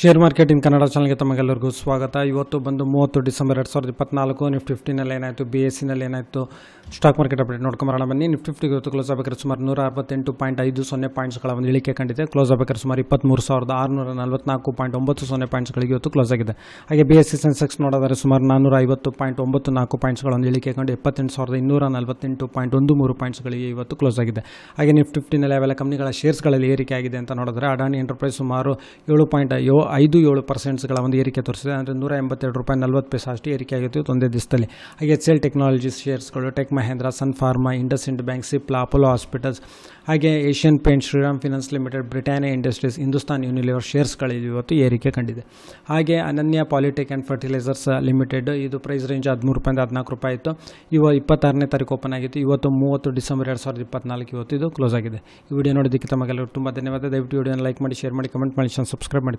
Share market in Kannada ಚಾನಲ್ಗೆ ತಮಗೆಲ್ಲರಿಗೂ ಸ್ವಾಗತ. ಇವತ್ತು ಬಂದು 30 ಡಿಸೆಂಬರ್ 2024 ನಿಫ್ಟಿ 50ನಲ್ಲಿ ಏನಾಯಿತು, BSEನಲ್ಲಿ ಏನಾಯಿತು, ಸ್ಟಾಕ್ ಮಾರ್ಕೆಟ್ ಅಪ್ಡೇಟ್ ನೋಡ್ಕೊಂಬರೋಣ ಬನ್ನಿ. ನಿಫ್ಟಿ 50 ಇವತ್ತು ಕ್ಲೋಸ್ ಆಗಬೇಕಾದ್ರೆ ಸುಮಾರು 168.50 ಪಾಯಿಂಟ್ಸ್ಗಳ ಒಂದು ಇಳಿಕೆ ಕಂಡಿದೆ. ಕ್ಲೋಸ್ ಆಗಬೇಕಾದ್ರೆ ಸುಮಾರು 23,644.90 ಪಾಯಿಂಟ್ಸ್ಗಳಿಗೆ ಇವತ್ತು ಕ್ಲೋಸ್ ಆಗಿದೆ. ಹಾಗೆ BSE ಸೆನ್ಸೆಕ್ಸ್ ನೋಡೋದಾದ್ರೆ ಸುಮಾರು 450.94 ಪಾಯಿಂಟ್ಸ್ಗಳ ಒಂದು ಇಳಿಕೆ ಕಂಡು 78,248.13 ಪಾಯಿಂಟ್ಸ್ಗಳಿಗೆ ಇವತ್ತು ಕ್ಲೋಸ್ ಆಗಿದೆ. ಹಾಗೆ ನಿಫ್ಟಿ 50ನಲ್ಲಿ ಯಾವೆಲ್ಲ ಕಂಪ್ನಿಗಳ ಶೇರ್ಸ್ಗಳಲ್ಲಿ ಏರಿಕೆ ಆಗಿದೆ ಅಂತ ನೋಡಿದ್ರೆ ಅಡಾನಿ ಎಂಟರ್ಪ್ರೈಸ್ ಸುಮಾರು 7.57% ಒಂದು ಏರಿಕೆ ತೋರಿಸಿದೆ. ಅಂದರೆ ₹182.40 ಅಷ್ಟು ಏರಿಕೆ ಆಗಿತ್ತು ಒಂದೇ ದಿವಸದಲ್ಲಿ. ಹಾಗೆ HCL ಟೆಕ್ನಾಲಜೀಸ್ ಶೇರ್ಸ್ಗಳು, Tech Mahindra, Sun Pharma, IndusInd Bank, Cipla, Apollo Hospitals, ಹಾಗೆ Asian Paint, Shriram Finance Limited, Britannia Industries, Hindustan Unilever ಶೇರ್ಸ್ಗಳಲ್ಲಿ ಇವತ್ತು ಏರಿಕೆ ಕಂಡಿದೆ. ಹಾಗೆ Ananya Polytech and Fertilizers Limited, ಇದು ಪ್ರೈಸ್ ರೇಂಜ್ ₹13.14 ಇತ್ತು. 26ನೇ ತಾರೀಕು ಓಪನ್ ಆಗಿತ್ತು. ಇವತ್ತು 30 ಡಿಸೆಂಬರ್ 2024 ಇವತ್ತು ಇದು ಕ್ಲೋಸ್ ಆಗಿದೆ. ಈ ವಿಡಿಯೋ ನೋಡೋದಕ್ಕೆ ತಮಗೆಲ್ಲರೂ ತುಂಬ ಧನ್ಯವಾದ. ದಯವಿಟ್ಟು ವಿಡಿಯೋನ ಲೈಕ್ ಮಾಡಿ, ಶೇರ್ ಮಾಡಿ, ಕಮೆಂಟ್ ಮಾಡಿ, ಸಬ್ಸ್ಕ್ರೈಬ್ ಮಾಡಿ.